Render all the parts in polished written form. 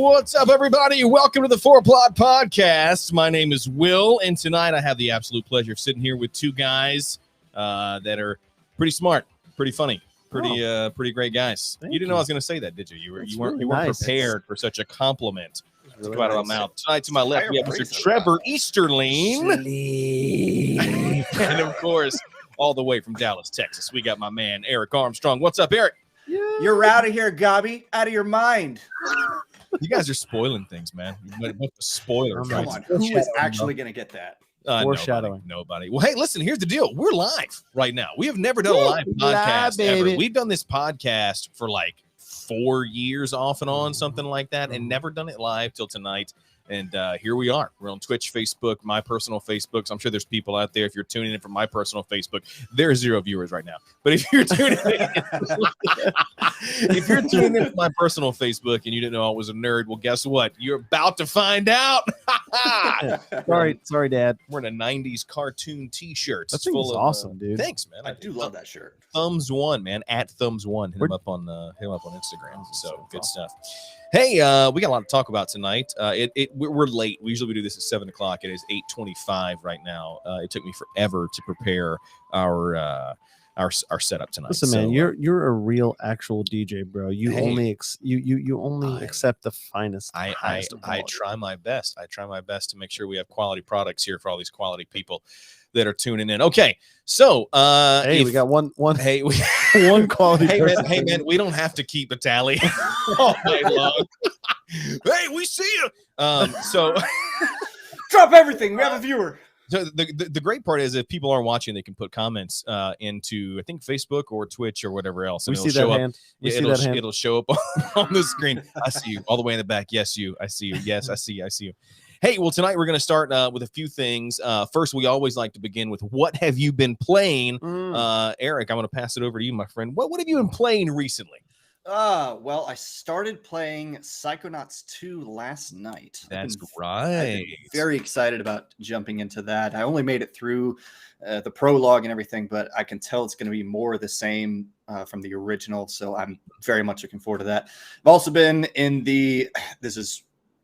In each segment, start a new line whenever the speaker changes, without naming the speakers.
What's up, everybody? Welcome to the Four Plot Podcast. My name is Will, and tonight I have the absolute pleasure of sitting here with two guys that are pretty smart, pretty funny, pretty great guys. You didn't know I was going to say that, did you? You weren't prepared for such a compliment. Really out of my mouth. Tonight to my left, we have Mr. Trevor Easterling. And of course, all the way from Dallas, Texas, we got my man, Eric Armstrong. What's up, Eric?
Yeah. You're out of here, Gobby. Out of your mind.
You guys are spoiling things, man. Spoilers.
Come on. Who is actually going to get that?
Foreshadowing.
Nobody. Well, hey, listen, here's the deal. We're live right now. We have never done a live podcast ever. We've done this podcast for like 4 years off and on, something like that, and never done it live till tonight. And here we are. We're on Twitch, Facebook, my personal Facebook. So I'm sure there's people out there. If you're tuning in from my personal Facebook, there are 0 viewers right now. But if you're tuning in, from my personal Facebook and you didn't know I was a nerd, well, guess what? You're about to find out.
sorry, Dad.
We're in a 90s cartoon T-shirt.
That thing is awesome, dude.
Thanks, man.
I do love that shirt.
Thumbs one, man. At Thumbs one. Hit him up on Instagram. So good stuff. Hey, we got a lot to talk about tonight. We're late. We usually do this at 7 o'clock. It is 8:25 right now. It took me forever to prepare our setup tonight.
Listen, man, you're a real actual DJ, bro. You only accept the finest.
I try my best. I try my best to make sure we have quality products here for all these quality people that are tuning in. Okay, so
we got one one quality.
Hey man, we don't have to keep a tally all night long. Hey, we see you. So
drop everything. We have a viewer.
So the great part is if people aren't watching, they can put comments into I think Facebook or Twitch or whatever else. And
we see that hand.
It'll show up on the screen. I see you all the way in the back. Yes, you. I see you. Yes, I see you. Hey, well, tonight we're going to start with a few things. First, we always like to begin with what have you been playing? Eric, I'm going to pass it over to you, my friend. What have you been playing recently?
Well, I started playing Psychonauts 2 last night.
That's right.
Very excited about jumping into that. I only made it through the prologue and everything, but I can tell it's going to be more of the same from the original. So I'm very much looking forward to that. I've also been in this is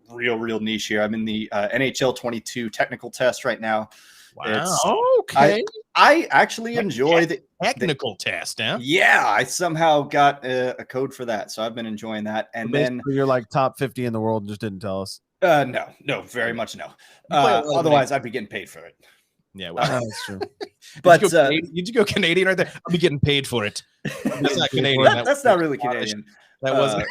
real niche here. I'm in the NHL 22 technical test right now.
Wow.
Okay. I actually enjoy the
technical test, huh?
Yeah, I somehow got a code for that, so I've been enjoying that. And then
you're like top 50 in the world and just didn't tell us.
No, very much no. Otherwise, I'd be getting paid for it.
Yeah, well,
that's true.
But
did you go Canadian right there? I'll be getting paid for it. That's not Canadian.
That's not really Canadian.
That wasn't.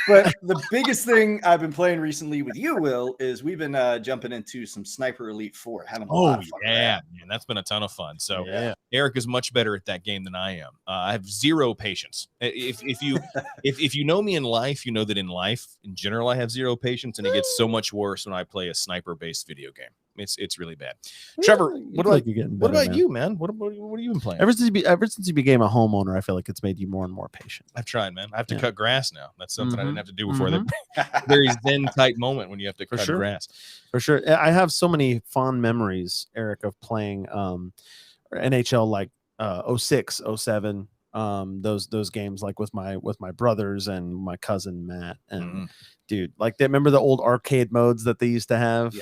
But the biggest thing I've been playing recently with you, Will, is we've been jumping into some Sniper Elite 4. Having a lot of fun
man, that's been a ton of fun. So Eric is much better at that game than I am. I have zero patience. If you know me in life, you know that in life, in general, I have zero patience, and it gets so much worse when I play a sniper-based video game. It's really bad. Trevor, what about you, man? What have you been playing?
Ever since you became a homeowner, I feel like it's made you more and more patient.
I've tried, man. I have to cut grass now. That's something I didn't have to do before. That very zen tight moment when you have to cut grass.
For sure. I have so many fond memories, Eric, of playing NHL like 06, 07. Those games like with my brothers and my cousin Matt and dude, like they remember the old arcade modes that they used to have,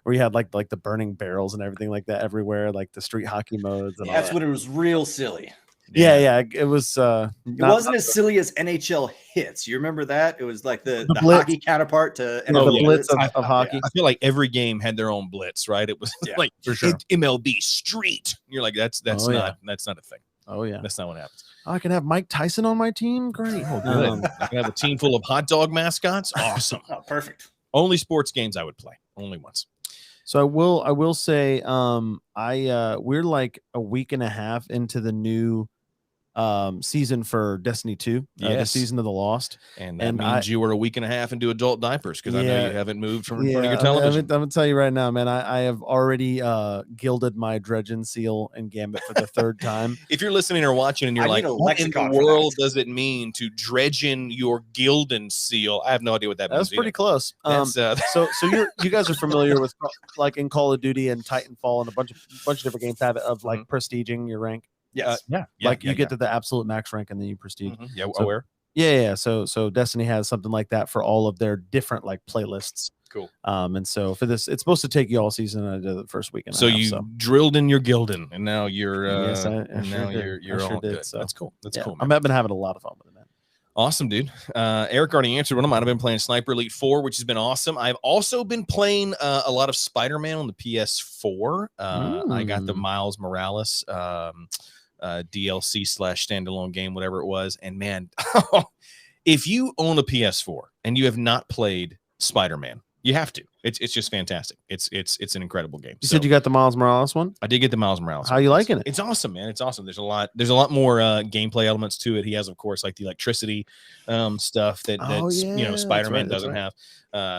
where you had like the burning barrels and everything like that everywhere, like the street hockey modes. And
that's when it was real silly.
Yeah, it was.
It wasn't as silly as NHL Hits. You remember that? It was like the hockey counterpart to
the blitz of hockey.
I feel like every game had their own blitz, right? It was like for sure MLB Street. You're like that's not a thing.
Oh yeah,
that's not what happens.
I can have Mike Tyson on my team. Great.
Oh, good. I can have a team full of hot dog mascots. Awesome.
Perfect.
Only sports games I would play. Only once.
So I will say, we're like a week and a half into the new season for Destiny 2, the season of the Lost,
and that means you were a week and a half into adult diapers because I know you haven't moved from in front of your television.
I'm gonna tell you right now, man, I have already gilded my Dredgen seal and Gambit for the third time.
If you're listening or watching and you're like, what in the world does it mean to Dredgen your Gildan seal? I have no idea what that means.
That's pretty close. So you guys are familiar with like in Call of Duty and Titanfall and a bunch of different games have it of like prestiging your rank.
Yes.
You get to the absolute max rank and then you prestige.
Yeah, aware.
Yeah. So Destiny has something like that for all of their different like playlists.
Cool.
And so for this, it's supposed to take you all season. I did the first week and
So
a half,
you drilled in your Gildan, and now you're
yes, I
and
sure
now
did.
you're
I sure
all
did,
good.
so.
That's cool. That's
Yeah,
cool, man.
I've been having a lot of fun with it, man.
Awesome, dude. Eric already answered one of mine. I've been playing Sniper Elite 4, which has been awesome. I've also been playing a lot of Spider-Man on the PS4. I got the Miles Morales DLC / standalone game, whatever it was. And man, if you own a PS4 and you have not played Spider-Man, you have to. It's just fantastic. It's an incredible game.
You said you got the Miles Morales one?
I did get the Miles Morales.
How you liking it?
It's awesome, man. It's awesome. There's a lot more gameplay elements to it. He has, of course, like the electricity stuff that Spider-Man doesn't have.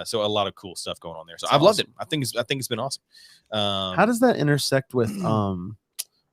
So a lot of cool stuff going on there. So I've loved it. I think it's been awesome.
How does that intersect with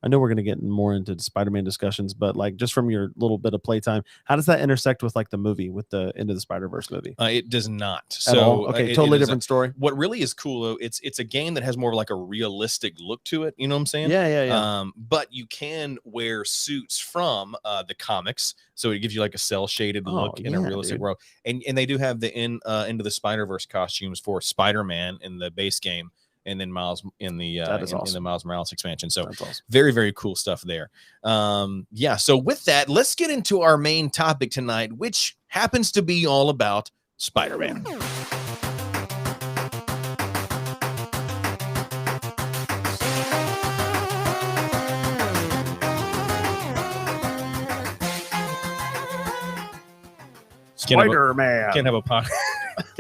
I know we're going to get more into Spider-Man discussions, but like just from your little bit of playtime, how does that intersect with like the movie, with the Into the Spider-Verse movie?
It does not.
At all? Okay, totally different story.
What really is cool though, it's a game that has more of like a realistic look to it. You know what I'm saying?
Yeah.
But you can wear suits from the comics, so it gives you like a cell shaded look in a realistic world. And they do have the Into the Spider-Verse costumes for Spider-Man in the base game, and then Miles in the in the Miles Morales expansion. So
awesome.
Very, very cool stuff there. So with that, let's get into our main topic tonight, which happens to be all about Spider-Man.
Spider-Man.
Can't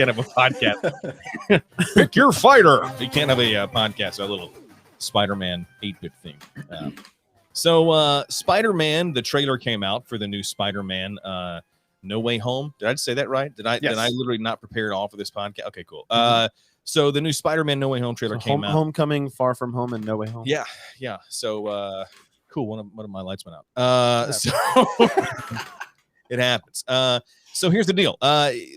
have a podcast. Pick your fighter. You can't have a podcast. A little Spider-Man 8-bit thing. So Spider-Man, the trailer came out for the new Spider-Man No Way Home. Did I say that right? Did I literally not prepare at all for this podcast? Okay, cool. So the new Spider-Man No Way Home trailer came out.
Homecoming, Far From Home, and No Way Home.
Yeah. So cool. One of my lights went out. So it happens. So here's the deal.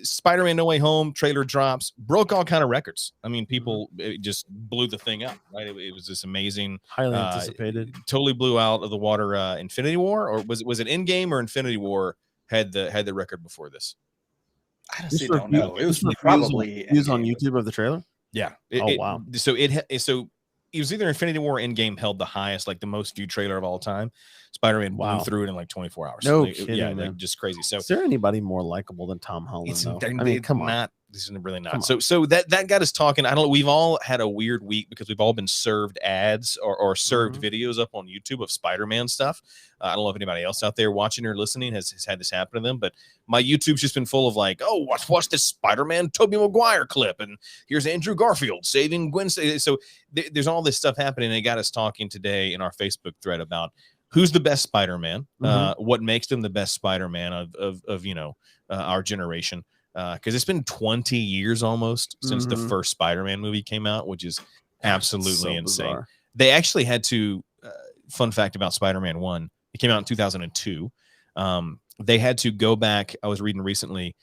Spider-Man No Way Home trailer drops, broke all kind of records. I mean, people just blew the thing up, right? It was this amazing,
highly anticipated.
Totally blew out of the water. Infinity War, or was it Endgame or Infinity War had the record before this?
I honestly don't know. It was probably
views on YouTube of the trailer.
Yeah.
Wow.
So it was either Infinity War or Endgame held the highest, like the most viewed trailer of all time. Spider-Man blew through it in like 24 hours.
No kidding, man.
Like just crazy. So
is there anybody more likable than Tom Holland? I mean, come on.
This is really not. So that got us talking. I don't know. We've all had a weird week because we've all been served ads or served videos up on YouTube of Spider-Man stuff. I don't know if anybody else out there watching or listening has had this happen to them, but my YouTube's just been full of like, oh, watch this Spider-Man Tobey Maguire clip, and here's Andrew Garfield saving Gwen. So there's all this stuff happening. And it got us talking today in our Facebook thread about who's the best Spider-Man, what makes them the best Spider-Man of our generation. Because it's been 20 years almost since the first Spider-Man movie came out, which is absolutely insane. Bizarre. They actually had to, fun fact about Spider-Man 1, it came out in 2002. They had to go back, I was reading recently,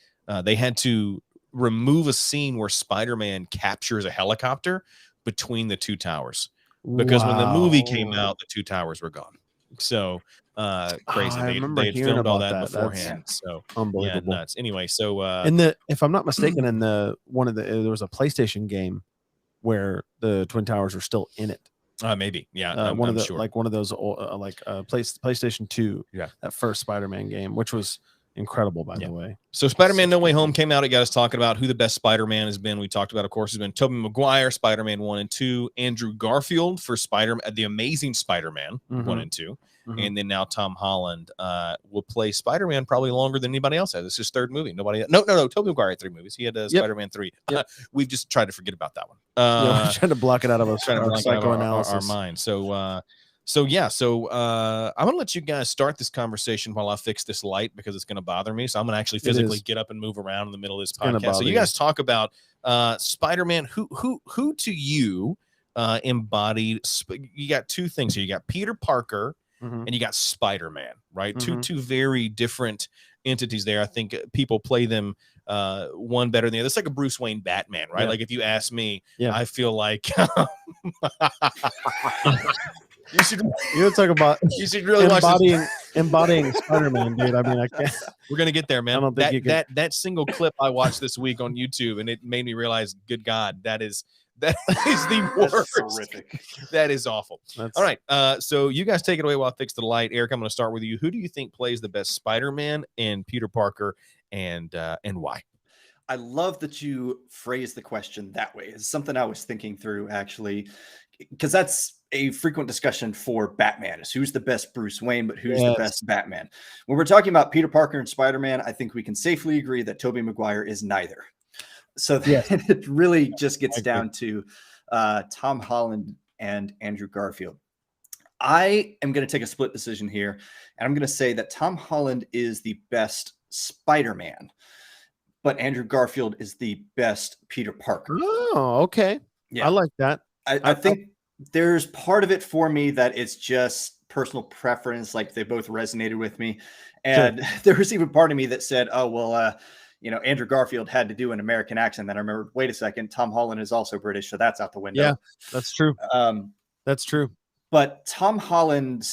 they had to remove a scene where Spider-Man captures a helicopter between the two towers. Because when the movie came out, the two towers were gone. So crazy. They had filmed all that beforehand. That's so unbelievable. Nuts. Anyway, so
if I'm not mistaken, there was a PlayStation game where the Twin Towers are still in it.
Maybe, yeah.
One of those PlayStation 2.
Yeah,
that first Spider-Man game, which was incredible, by the way.
So Spider-Man No Way Home came out. It got us talking about who the best Spider-Man has been. We talked about, of course, has been Tobey Maguire, Spider-Man 1 and 2, Andrew Garfield for the Amazing Spider-Man 1 and 2. And then now Tom Holland will play Spider-Man probably longer than anybody else has. It's his third movie. No. Tobey Maguire had 3 movies. He had Spider-Man 3. We've just tried to forget about that one.
We're trying to block it out of our psychoanalysis.
Our mind. So I'm gonna let you guys start this conversation while I fix this light because it's gonna bother me. So I'm gonna actually physically get up and move around in the middle of this podcast. So you guys talk about Spider-Man. Who to you embodied? You got 2 things here. You got Peter Parker. And you got Spider-Man, right? Two very different entities there. I think people play them one better than the other. It's like a Bruce Wayne Batman, right? Like if you ask me, I feel like You should.
You're talking about
You should really watch this.
embodying Spider-Man, dude. I mean, I can't.
We're gonna get there, man.
I don't think you can.
That single clip I watched this week on YouTube, and it made me realize, good God, that is the worst.
That's horrific.
That is awful. All right, so you guys take it away while I fix the light. Eric, I'm going to start with you. Who do you think plays the best Spider-Man and Peter Parker, and why?
I love that you phrase the question that way. It's something I was thinking through, actually, because that's a frequent discussion for Batman, is who's the best Bruce Wayne, but who's the best Batman. When we're talking about Peter Parker and Spider-Man, I think we can safely agree that Tobey Maguire is neither. So it really just gets down to Tom Holland and Andrew Garfield. I am going to take a split decision here, and I'm going to say that Tom Holland is the best Spider-Man, but Andrew Garfield is the best Peter Parker.
Oh, okay. Yeah, I like that.
I think there's part of it for me that it's just personal preference. Like, they both resonated with me. And there was even part of me that said, oh, well, Andrew Garfield had to do an American accent. Then I remember, wait a second, Tom Holland is also British, so that's out the window.
Yeah, that's true. That's true.
But Tom Holland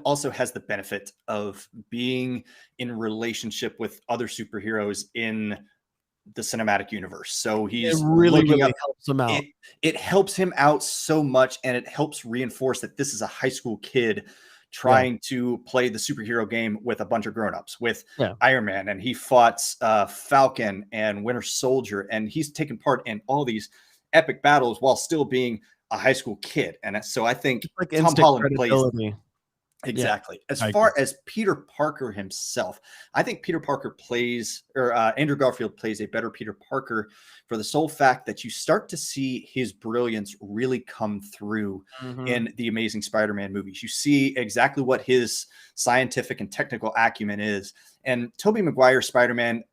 also has the benefit of being in relationship with other superheroes in the cinematic universe. So he's
really helps him out.
It helps him out so much, and it helps reinforce that this is a high school kid trying to play the superhero game with a bunch of grown-ups, with Iron Man, and he fought Falcon and Winter Soldier, and he's taken part in all these epic battles while still being a high school kid. And so I think Tom Holland plays exactly. As far as Peter Parker himself, I think Peter Parker plays, or Andrew Garfield plays a better Peter Parker for the sole fact that you start to see his brilliance really come through in the Amazing Spider-Man movies. You see exactly what his scientific and technical acumen is. And Tobey Maguire's Spider-Man,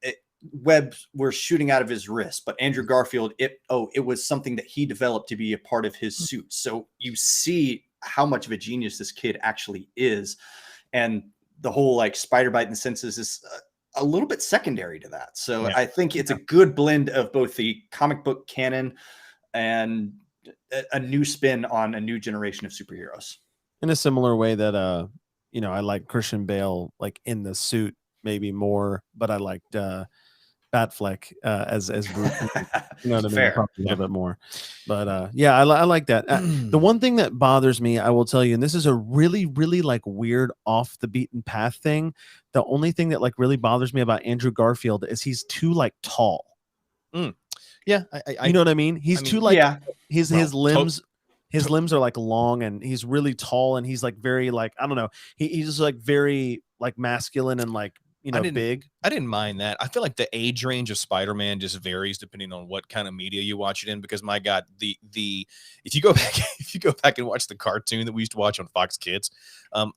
webs were shooting out of his wrist, but Andrew Garfield, it was something that he developed to be a part of his suit. So you see how much of a genius this kid actually is, and the whole like spider bite in the senses is a little bit secondary to that. So I think it's a good blend of both the comic book canon and a new spin on a new generation of superheroes.
In a similar way that I like Christian Bale like in the suit maybe more, but I liked Batfleck as Bruce, you know what I mean?
Fair.
Probably a little bit more, but I like that. The one thing that bothers me, I will tell you, and this is a really, really like weird off the beaten path thing. The only thing that like really bothers me about Andrew Garfield is he's too like tall.
Yeah,
you know what I mean? He's too like his limbs. His limbs are like long, and he's really tall, and he's like very like, I don't know. He's just like very like masculine and like, big.
I didn't mind that. I feel like the age range of Spider-Man just varies depending on what kind of media you watch it in. Because my God, if you go back and watch the cartoon that we used to watch on Fox Kids,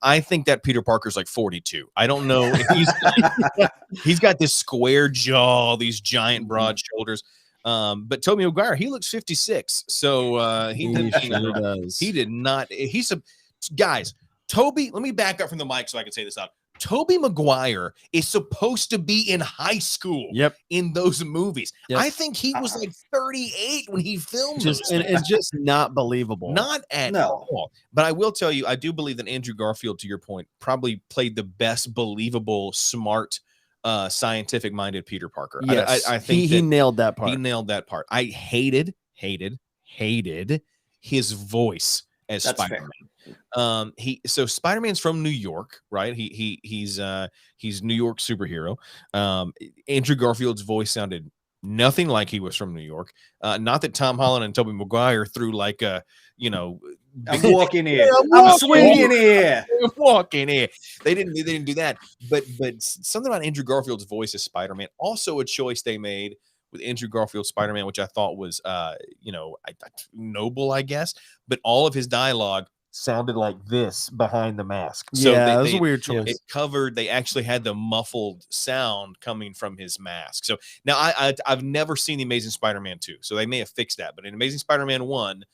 I think that Peter Parker's like 42. I don't know. He's got this square jaw, these giant broad shoulders. But Tobey Maguire, he looks 56. So he did not. Guys, Toby, let me back up from the mic so I can say this out. Tobey Maguire is supposed to be in high school in those movies. I think he was like 38 when he filmed
this. And it's just not believable.
Not at all. But I will tell you, I do believe that Andrew Garfield, to your point, probably played the best believable, smart, scientific-minded Peter Parker.
Yes,
I think
he nailed that part.
He nailed that part. I hated his voice as Spider-Man. So Spider-Man's from New York, right? He's New York superhero. Andrew Garfield's voice sounded nothing like he was from New York. Not that Tom Holland and Tobey Maguire threw like I'm
walking here. I'm swinging here.
Walking here. They didn't do that. But something about Andrew Garfield's voice as Spider-Man, also a choice they made with Andrew Garfield's Spider-Man, which I thought was noble, I guess. But all of his dialogue sounded like this behind the mask. So
that was a weird choice.
It covered. They actually had the muffled sound coming from his mask. So now I've never seen the Amazing Spider-Man 2, so they may have fixed that. But in Amazing Spider-Man 1,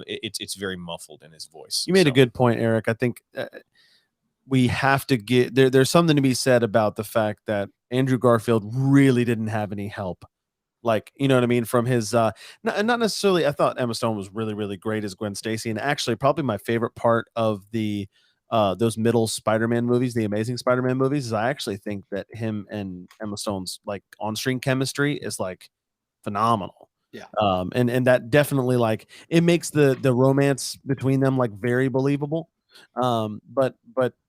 it's very muffled in his voice.
You made a good point, Eric. I think we have to get there's something to be said about the fact that Andrew Garfield really didn't have any help Like, you know what I mean? From his not necessarily, I thought Emma Stone was really, really great as Gwen Stacy. And actually probably my favorite part of the those middle Spider-Man movies, the Amazing Spider-Man movies, is I actually think that him and Emma Stone's like on-screen chemistry is like phenomenal.
Yeah.
And that definitely like it makes the romance between them like very believable. But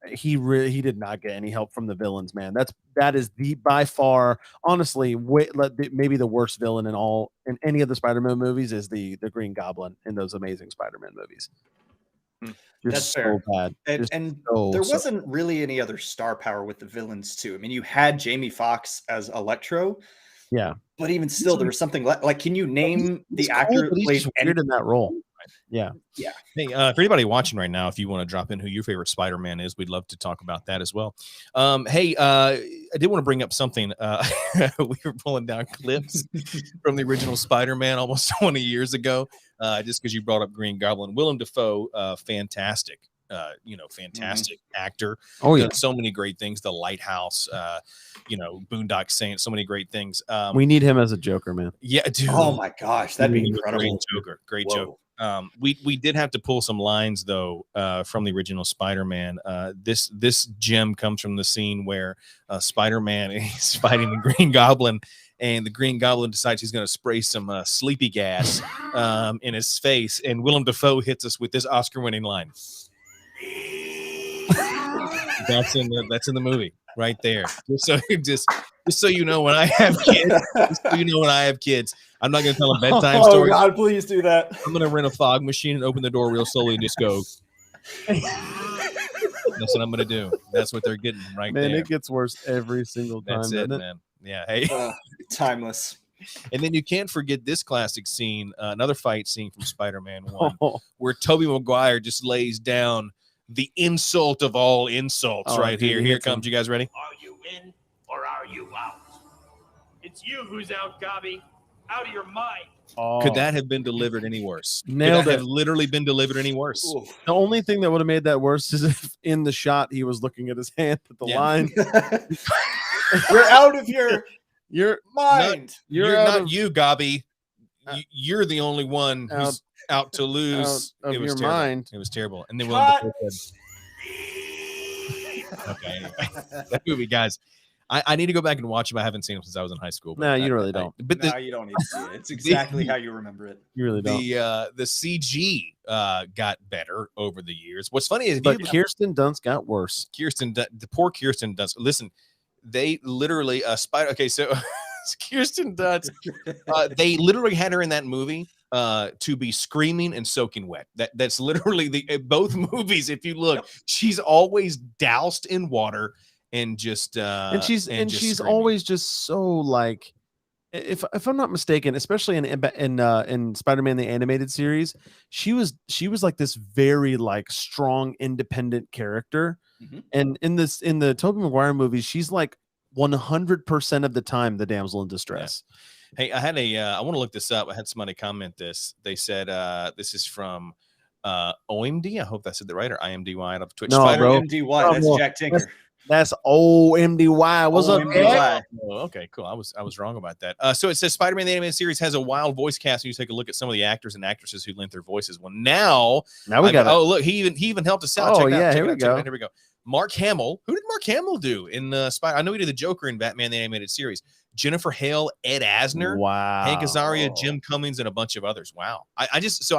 he did not get any help from the villains, man. That is the by far, honestly, maybe the worst villain in any of the Spider-Man movies is the Green Goblin in those Amazing Spider-Man movies.
That's
so
fair.
bad.
And there wasn't really any other star power with the villains too. I mean, you had Jamie Foxx as Electro.
Yeah.
But even still, there was something like, can you name the actor
who played weird in that role? Yeah.
Yeah.
Hey, for anybody watching right now, if you want to drop in who your favorite Spider-Man is, we'd love to talk about that as well. Hey, I did want to bring up something. We were pulling down clips from the original Spider-Man almost 20 years ago, just because you brought up Green Goblin. Willem Dafoe, fantastic. Fantastic actor.
Oh yeah,
done so many great things. The Lighthouse, Boondock Saints, so many great things.
We need him as a Joker, man.
Yeah, dude.
Oh my gosh, that'd be incredible.
Great Joker. We did have to pull some lines though from the original Spider-Man. This gem comes from the scene where Spider-Man is fighting the Green Goblin, and the Green Goblin decides he's going to spray some sleepy gas in his face, and Willem Dafoe hits us with this Oscar-winning line. That's in the movie right there. Just so you know, when I have kids, I'm not going to tell them bedtime stories.
Oh God, please do that.
I'm going to rent a fog machine and open the door real slowly and just go. That's what I'm going to do. That's what they're getting right there.
Man, it gets worse every single time.
That's it, man. Yeah. Hey.
Timeless.
And then you can't forget this classic scene, another fight scene from Spider-Man 1, where Tobey Maguire just lays down the insult of all insults right here. Here it comes. You guys ready?
Are you in or are you out? It's you who's out, Gobby. Out of your mind.
Oh.
Could that have been delivered any worse?
Nailed
Could that
it.
have literally been delivered any worse?
Ooh.
The only thing that would have made that worse is if in the shot he was looking at his hand at the line.
You're out of your mind.
You're not you, Gobby. You're the only one who's out to lose.
It was
your
terrible. Mind.
It was terrible. And then Willem Dafoe said, okay, anyway. That movie, guys. I need to go back and watch it. I haven't seen it since I was in high school.
No, you really don't.
But you don't need to see it. It's exactly how you remember it.
You really don't.
The CG got better over the years. What's funny is,
but Kirsten Dunst got worse.
The poor Kirsten Dunst. Listen, they literally Okay, so Kirsten Dunst. They literally had her in that movie to be screaming and soaking wet. That's literally both movies. If you look, she's always doused in water. And just
and she's
screaming.
always just so like, if I'm not mistaken, especially in Spider-Man the animated series, she was like this very like strong independent character, and in the Tobey Maguire movies, she's like 100% of the time the damsel in distress.
Yeah. Hey, I had I want to look this up. I had somebody comment this. They said this is from OMD. I hope I said that right, or IMDY out of Twitch.
No, bro.
OMDY. That's Jack Tinker.
That's OMDY. What's up, Jack?
Oh, okay, cool. I was wrong about that. So it says Spider-Man the animated series has a wild voice cast. And you take a look at some of the actors and actresses who lent their voices. Well, now
we got.
Oh, look, he even helped us out.
Oh yeah, here we go.
Here we go. Mark Hamill. Who did Mark Hamill do in Spider? I know he did the Joker in Batman the animated series. Jennifer Hale, Ed Asner,
wow,
Hank Azaria, Jim Cummings, and a bunch of others. Wow. I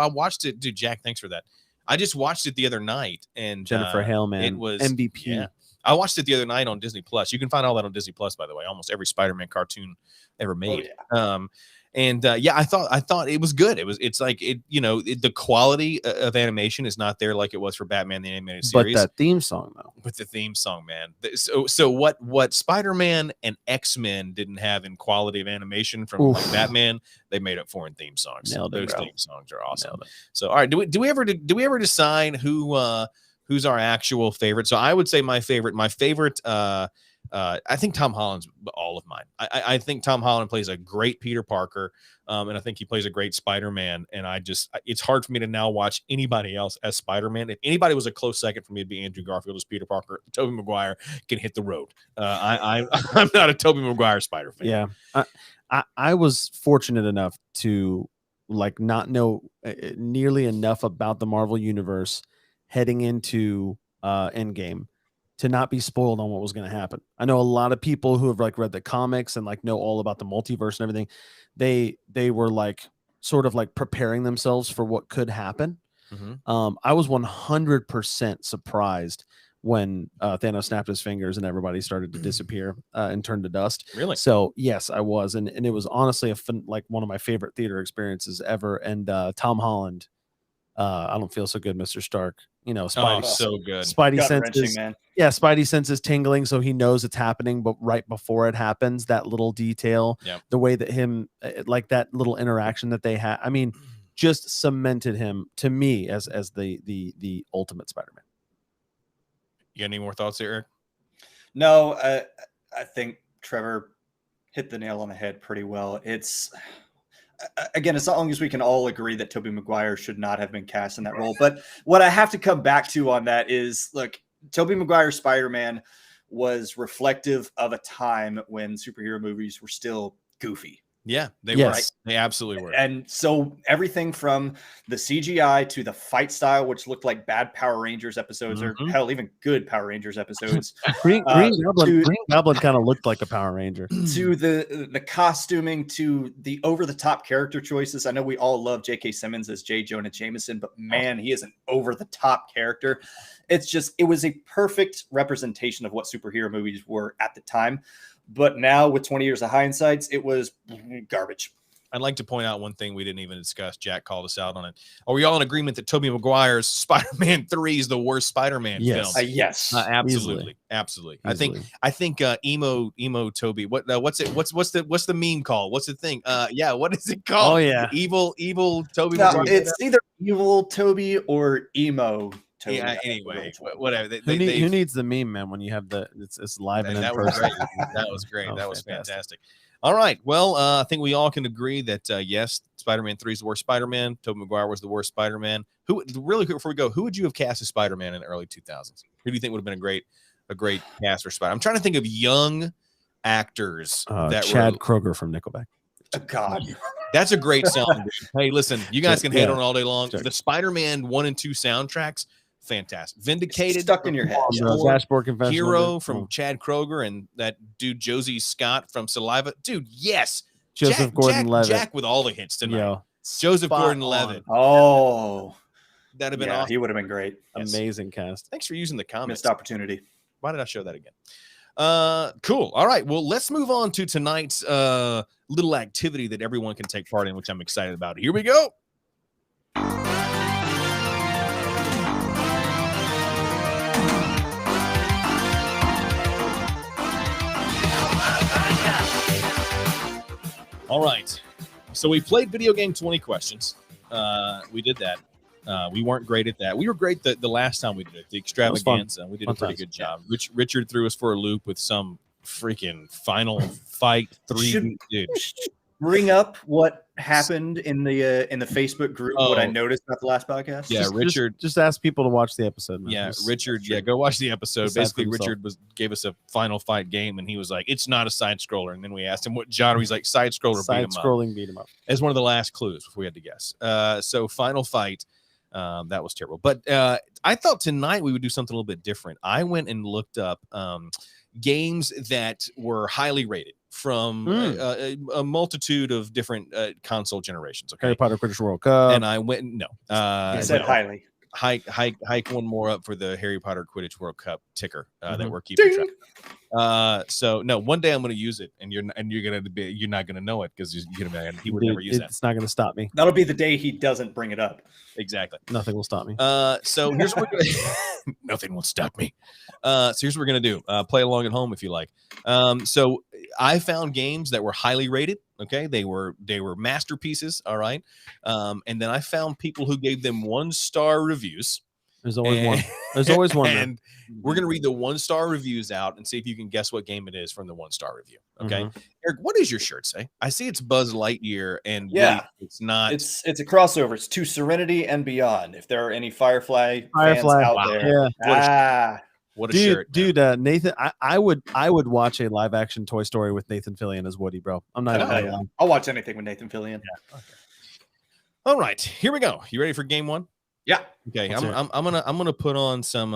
watched it, dude. Jack, thanks for that. I just watched it the other night, and
Jennifer Hale, man,
it was
MVP.
Yeah. I watched it the other night on Disney Plus. You can find all that on Disney Plus, by the way. Almost every Spider-Man cartoon ever made.
Oh,
yeah. I thought it was good. It's like the quality of animation is not there like it was for Batman the animated series.
But that theme song though.
With the theme song, man. So what Spider-Man and X-Men didn't have in quality of animation from like Batman, they made up for in theme songs. Those theme songs are awesome. So all right, do we ever decide who's our actual favorite? So I would say my favorite, I think Tom Holland's all of mine. I think Tom Holland plays a great Peter Parker, and I think he plays a great Spider-Man. And it's hard for me to now watch anybody else as Spider-Man. If anybody was a close second for me, it'd be Andrew Garfield as Peter Parker. Tobey Maguire can hit the road. I'm not a Tobey Maguire Spider fan.
Yeah, I was fortunate enough to like not know nearly enough about the Marvel universe heading into Endgame to not be spoiled on what was going to happen. I know a lot of people who have like read the comics and like know all about the multiverse and everything. They were like sort of like preparing themselves for what could happen. I was 100% surprised when Thanos snapped his fingers and everybody started to disappear and turn to dust.
Really?
So yes, I was, and it was honestly like one of my favorite theater experiences ever. And Tom Holland, I don't feel so good, Mr. Stark. You know, Spidey,
so good.
Spidey
Gut-wrenching,
senses,
man.
yeah, Spidey senses tingling, so he knows it's happening. But right before it happens, that little detail,
Yep.
the way that him, like that little interaction that they had, I mean, just cemented him to me as the ultimate Spider-Man.
You got any more thoughts there, Eric?
No, I think Trevor hit the nail on the head pretty well. It's again, as long as we can all agree that Tobey Maguire should not have been cast in that role. But what I have to come back to on that is, look, Tobey Maguire's Spider-Man was reflective of a time when superhero movies were still goofy.
Yeah, they
Yes.
were. They absolutely were.
And so everything from the CGI to the fight style, which looked like bad Power Rangers episodes, or hell, even good Power Rangers episodes,
Green Goblin kind of looked like a Power Ranger.
to the costuming, to the over-the-top character choices. I know we all love J.K. Simmons as J. Jonah Jameson, but man, he is an over-the-top character. It's just, it was a perfect representation of what superhero movies were at the time. But now, with 20 years of hindsight, it was garbage.
I'd like to point out one thing we didn't even discuss. Jack called us out on it. Are we all in agreement that Tobey Maguire's Spider-Man 3 is the worst Spider-Man
Yes.
film?
Yes.
Absolutely. Absolutely. I think emo Toby. What's the meme called? What's the thing? What is it called?
Oh yeah.
Evil Toby
No,
Maguire.
it's either evil Toby or emo Toby.
Yeah, anyway, whatever.
Who needs the meme, man? When you have it's live and in
that was
person.
great. That was great.
Oh,
that was fantastic. All right. Well, I think we all can agree that yes, Spider-Man 3 is the worst Spider-Man. Tobey Maguire was the worst Spider-Man. Who really quick before we go? Who would you have cast as Spider-Man in the early 2000s? Who do you think would have been a great cast for Spider? I'm trying to think of young actors that
Chad Kroger from Nickelback.
Oh, God.
That's a great song. Dude. Hey, listen, you guys can hate on it all day long.
Sure.
The Spider-Man 1 and 2 soundtracks, fantastic. Vindicated,
Stuck in your head.
Dashboard Confessional.
Hero from Chad Kroger, and that dude Josie Scott from Saliva. Dude, yes.
Joseph Gordon-Levitt.
Jack with all the hits tonight.
Yo,
Joseph
spot
Gordon-Levitt.
Oh,
That'd have been
yeah,
awesome.
he would have been great.
Yes.
amazing cast.
Thanks for using the comments.
Missed opportunity.
Why did I show that again? Cool. All right. Well, let's move on to tonight's little activity that everyone can take part in, which I'm excited about. Here we go. All right. So we played video game 20 questions. We did that. We weren't great at that. We were great the last time we did it, the extravaganza. We did a pretty good job. Richard threw us for a loop with some freaking Final Fight 3. Dude.
Bring up what happened in the Facebook group. What I noticed about the last podcast.
Yeah, Richard.
Just ask people to watch the episode. Man.
Yeah, Richard. Yeah, go watch the episode. Basically, Richard gave us a Final Fight game, and he was like, "It's not a side scroller." And then we asked him what genre. He's like, "Side scroller."
Side scrolling beat 'em up.
As one of the last clues before we had to guess. So Final Fight. That was terrible. But I thought tonight we would do something a little bit different. I went and looked up games that were highly rated from a multitude of different console generations. Okay,
Harry Potter Quidditch World Cup.
And I went
He said highly.
Hike one more up for the Harry Potter Quidditch World Cup ticker that we're keeping track. So no, one day I'm going to use it, and you're not going to know it because he would never use that.
It's not going to stop me.
That'll be the day he doesn't bring it up.
Exactly.
Nothing will stop me.
So here's what we're gonna nothing will stop me. So here's what we're gonna do. Play along at home if you like. So I found games that were highly rated. Okay, they were masterpieces. All right. And then I found people who gave them 1-star reviews.
There's always one. There's always one.
And we're gonna read the 1-star reviews out and see if you can guess what game it is from the 1-star review. Okay, Eric, what does your shirt say? I see it's Buzz Lightyear, and wait, it's not.
It's a crossover. It's To Serenity and Beyond. If there are any Firefly fans out there,
What a shirt, man.
dude. Nathan, I would watch a live action Toy Story with Nathan Fillion as Woody, bro. I'm not even gonna lie.
I'll watch anything with Nathan Fillion.
Yeah. Okay.
All right, here we go. You ready for game one?
Yeah.
Okay, I'm gonna put on some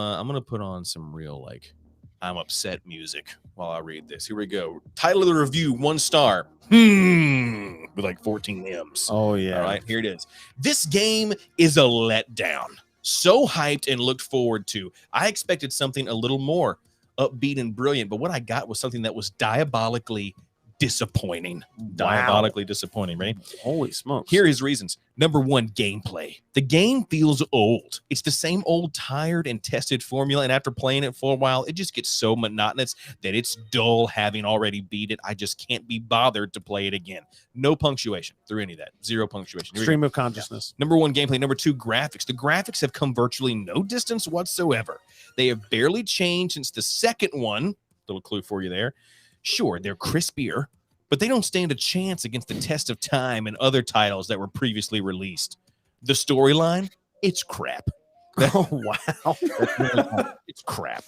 real like I'm upset music while I read this. Here we go. Title of the review: 1 star. With like 14 M's.
Oh yeah.
All right, here it is. This game is a letdown. So hyped and looked forward to. I expected something a little more upbeat and brilliant, but what I got was something that was diabolically disappointing. Diabolically disappointing, right?
Holy smokes.
Here are his reasons. Number 1, gameplay. The game feels old. It's the same old tired and tested formula, and after playing it for a while, it just gets so monotonous that it's dull. Having already beat it, I just can't be bothered to play it again. No punctuation through any of that. 0 punctuation.
Stream of consciousness.
Number 1, gameplay. Number 2, graphics. The graphics have come virtually no distance whatsoever. They have barely changed since the second one. Little clue for you there. Sure, they're crispier, but they don't stand a chance against the test of time and other titles that were previously released. The storyline, it's crap.
Oh, wow.
It's crap.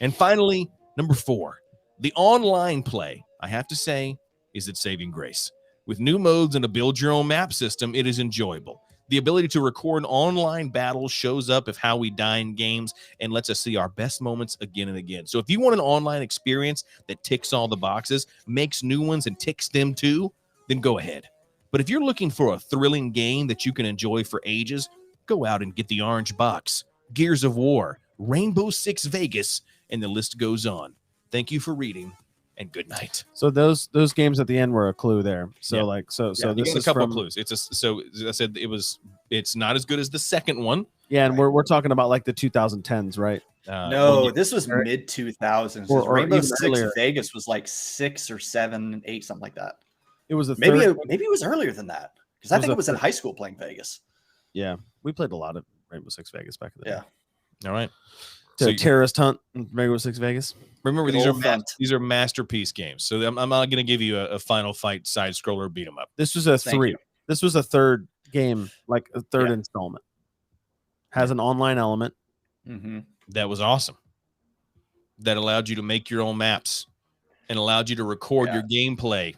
And finally, number 4, the online play, I have to say, is its saving grace. With new modes and a build-your-own map system, it is enjoyable. The ability to record online battles shows up if how we die in games and lets us see our best moments again and again. So if you want an online experience that ticks all the boxes, makes new ones and ticks them too, then go ahead. But if you're looking for a thrilling game that you can enjoy for ages, go out and get the Orange Box, Gears of War, Rainbow Six Vegas, and the list goes on. Thank you for reading, and good night.
So those games at the end were a clue there. So
Yeah.
so
You
this
got a
is
couple
from,
clues. So as I said, it's not as good as the second one.
Yeah, and we're talking about like the 2010s, right?
No, this was mid 2000s.
Or
Rainbow
even
Six
earlier.
Vegas was like 6 or 7, 8, something like that.
It was a
Maybe
third.
maybe it was earlier than that because I
was
think
a
it was in
third.
high school playing Vegas.
Yeah, we played a lot of Rainbow Six Vegas back in the day.
All right.
So
So you-
terrorist hunt in Rainbow Six Vegas.
Remember,
Good old
these are masterpiece games. So I'm not going to give you a Final Fight side scroller beat 'em up.
This was a
Thank
3.
you.
This was a third game, like a third
Yeah.
installment. Has an online element.
Mm-hmm.
That was awesome. That allowed you to make your own maps and allowed you to record your gameplay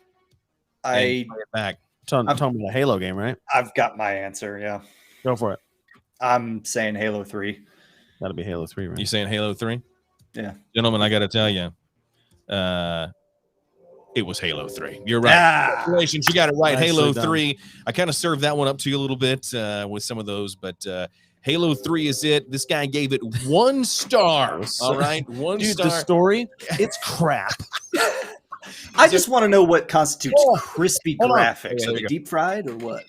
and play it back.
Talking about a Halo game, right?
I've got my answer. Yeah,
Go for it.
I'm saying Halo 3.
That'll be Halo 3, right?
You saying Halo 3?
Yeah,
Gentlemen, I got to tell you, it was Halo 3. You're right.
Ah,
Congratulations, you got it right.
Nicely
Halo
done.
3. I kind of served that one up to you a little bit with some of those, but Halo 3 is it. This guy gave it 1 star. All right, 1
Dude,
star.
the story, it's crap.
I just want to know what constitutes
Oh,
crispy
hold on.
graphics.
Yeah,
Are
there
they
you go.
deep fried or what?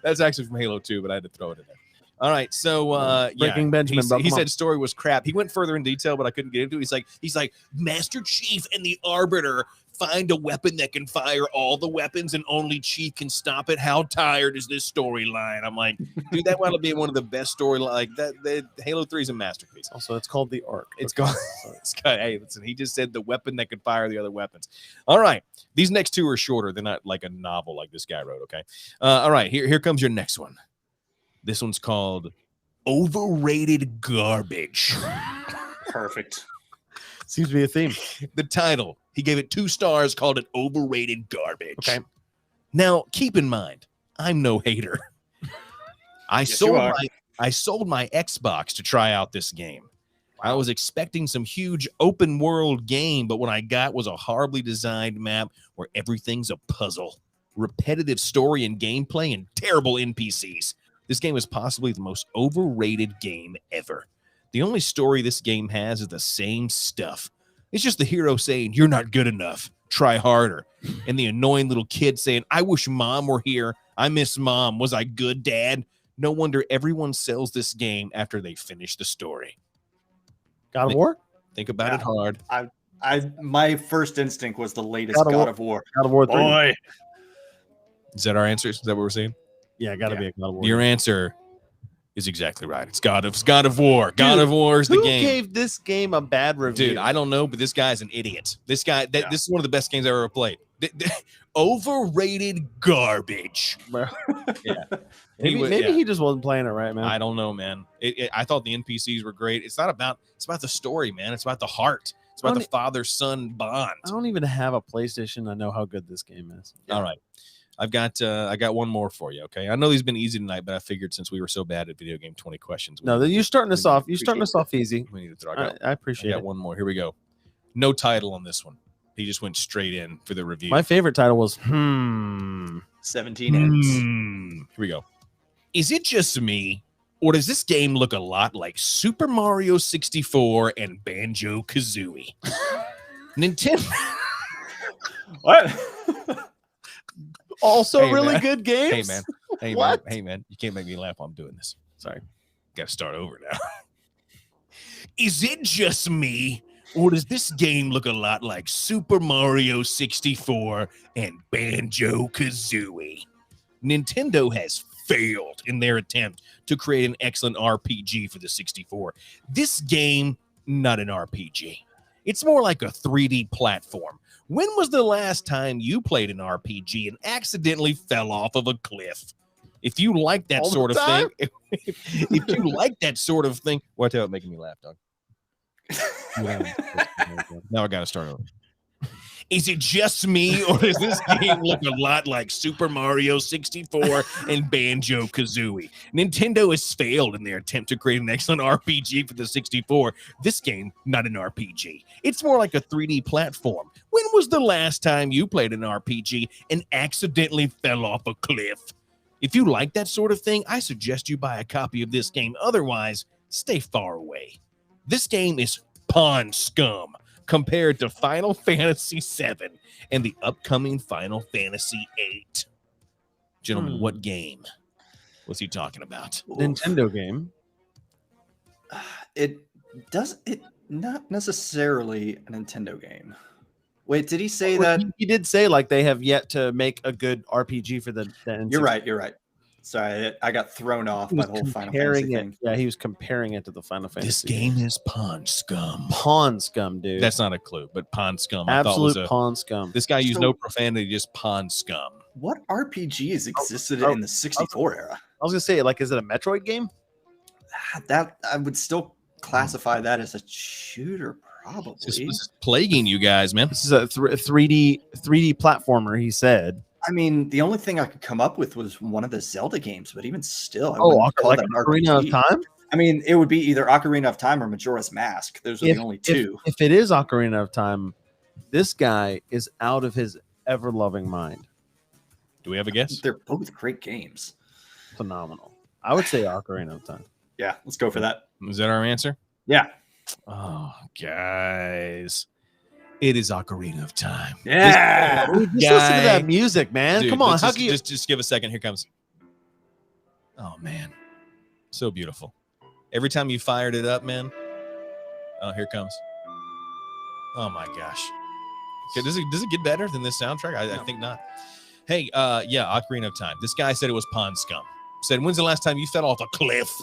That's actually from Halo 2, but I had to throw it in there. All right, so
Breaking Benjamin,
he,
bro,
he
come on.
said story was crap. He went further in detail, but I couldn't get into it. He's like Master Chief and the Arbiter find a weapon that can fire all the weapons, and only Chief can stop it. How tired is this storyline? I'm like, dude, that wound up being one of the best storylines. Like that, Halo 3 is a masterpiece.
Also, it's called the Ark.
It's called. It's got. Hey, listen. He just said the weapon that could fire the other weapons. All right, these next 2 are shorter. They're not like a novel like this guy wrote. Okay. All right. Here comes your next one. This one's called Overrated Garbage.
Perfect.
Seems to be a theme.
The title, he gave it 2 stars, called it Overrated Garbage.
Okay.
Now, keep in mind, I'm no hater. I
Yes, you are.
sold my Xbox to try out this game. I was expecting some huge open world game, but what I got was a horribly designed map where everything's a puzzle, repetitive story and gameplay, and terrible NPCs. This game is possibly the most overrated game ever. The only story this game has is the same stuff. It's just the hero saying, "You're not good enough. Try harder." And the annoying little kid saying, "I wish mom were here. I miss mom. Was I good, dad?" No wonder everyone sells this game after they finish the story.
God of War?
Think about it hard.
My first instinct was the latest
God of
God
War.
of War.
God of War 3.
Boy,
Is that our answer? Is that what we're saying?
Yeah, got to
Yeah.
be a God of War.
Your answer is exactly right. It's God of War. God of War is the
Who
game.
gave this game a bad review?
Dude, I don't know, but this guy's an idiot. This guy, this is one of the best games I've ever played. Overrated garbage.
Bro.
Yeah.
Maybe he just wasn't playing it right, man.
I don't know, man. I thought the NPCs were great. It's about the story, man. It's about the heart. It's about the father-son bond.
I don't even have a PlayStation. I know how good this game is.
All right. I got one more for you, okay? I know these have been easy tonight, but I figured since we were so bad at video game 20 questions.
No, you're starting us off. You're starting us off easy.
We need to throw
I appreciate
I got
it.
one more. Here we go. No title on this one. He just went straight in for the review.
My favorite title was
17 ends.
Here we go. Is it just me, or does this game look a lot like Super Mario 64 and Banjo-Kazooie? Nintendo.
What?
Also
Hey,
really
man.
good games.
Hey, man. Hey, man.
What?
Hey, man. You can't make me laugh while I'm doing this.
Sorry.
Got to start over now. Is it just me, or does this game look a lot like Super Mario 64 and Banjo-Kazooie? Nintendo has failed in their attempt to create an excellent RPG for the 64. This game, not an RPG. It's more like a 3D platform. When was the last time you played an RPG and accidentally fell off of a cliff? If you like that
All the
sort of
time?
thing, if you like that sort of thing, watch out, making me laugh, dog. Now I got to start over. Is it just me, or does this game look a lot like Super Mario 64 and Banjo-Kazooie? Nintendo has failed in their attempt to create an excellent RPG for the 64. This game, not an RPG. It's more like a 3D platform. When was the last time you played an RPG and accidentally fell off a cliff? If you like that sort of thing, I suggest you buy a copy of this game. Otherwise, stay far away. This game is pond scum compared to Final Fantasy VII and the upcoming Final Fantasy VIII. Gentlemen, what game was he talking about?
Nintendo game.
It not necessarily a Nintendo game. Wait, did he say that?
He did say like they have yet to make a good RPG for the N64.
You're right. Sorry, I got thrown off by the whole Final Fantasy thing.
Yeah, he was comparing it to the Final Fantasy.
This game is pond scum.
Pond scum, dude.
That's not a clue, but pond scum.
Absolute pond scum.
This guy used no profanity, just pond scum.
What RPGs existed in the 64 era?
I was gonna say, like, is it a Metroid game?
That I would still classify that as a shooter, probably.
This is plaguing you guys, man.
This is a 3D platformer. He said.
I mean, the only thing I could come up with was one of the Zelda games, but even still, I
Oh,
wouldn't call
like
that an
Ocarina of
RPG.
Time.
I mean, it would be either Ocarina of Time or Majora's Mask. Those are the only two.
If it is Ocarina of Time, this guy is out of his ever-loving mind.
Do we have a guess?
They're both great games.
Phenomenal. I would say Ocarina of Time.
Yeah, let's go for that.
Is that our answer?
Yeah.
Oh, guys. It is Ocarina of Time.
Yeah.
Just listen to that music, man.
Dude,
Come on.
let's
How
just,
can you?
just give a second. Here comes. Oh, man. So beautiful. Every time you fired it up, man. Oh, here it comes. Oh, my gosh. Okay, does it get better than this soundtrack? I think not. Hey, yeah, Ocarina of Time. This guy said it was pond scum. Said, when's the last time you fell off a cliff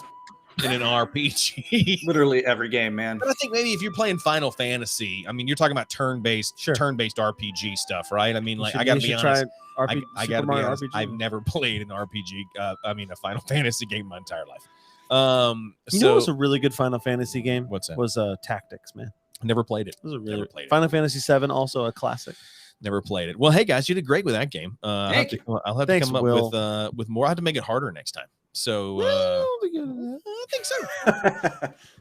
in an RPG?
Literally every game, man.
But I think maybe if you're playing Final Fantasy, I mean, you're talking about turn-based RPG stuff, right? I mean, like, I gotta be honest. I gotta be honest. I've never played an RPG. A Final Fantasy game my entire life.
You know, it was a really good Final Fantasy game.
What's that?
Was Tactics, man.
Never played it.
It was a really
Never played it.
Final Fantasy VII, also a classic.
Never played it. Well, hey guys, you did great with that game. I'll have to come
Will.
up with more. I have to make it harder next time. So I think so.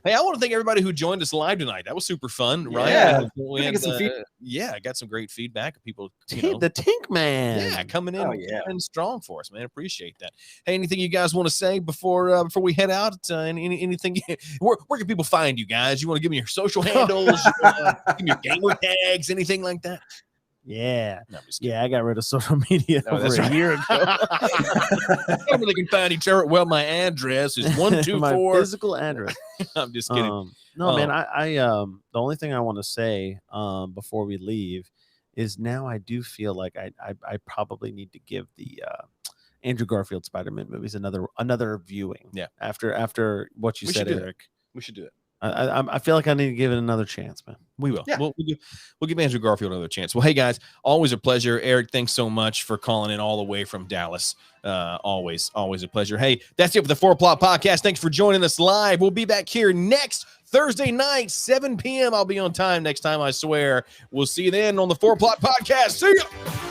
Hey, I want to thank everybody who joined us live tonight. That was super fun, right?
Yeah.
We had, I got some great feedback. People,
The Tink Man.
yeah, coming in and strong for us, man. Appreciate that. Hey, anything you guys want to say before we head out? Anything? Where can people find you guys? You want to give me your social handles, give me your gamer tags, anything like that?
Yeah.
No, I'm just kidding.
Yeah, I got rid of social media over
that's
a
right.
year ago.
Where they can find each other. Well, my address is 124.
My physical address.
I'm just kidding.
No, man. I the only thing I want to say before we leave is now I do feel like I probably need to give the Andrew Garfield Spider-Man movies. Another viewing.
Yeah.
After what you
We
said,
should do that.
Eric.
We should do it.
I feel like I need to give it another chance, man.
We will.
Yeah.
We'll give Andrew Garfield another chance. Well, hey, guys, always a pleasure. Eric, thanks so much for calling in all the way from Dallas. Always a pleasure. Hey, that's it for the 4 O'Clock Podcast. Thanks for joining us live. We'll be back here next Thursday night, 7 p.m. I'll be on time next time, I swear. We'll see you then on the 4 O'Clock Podcast. See ya!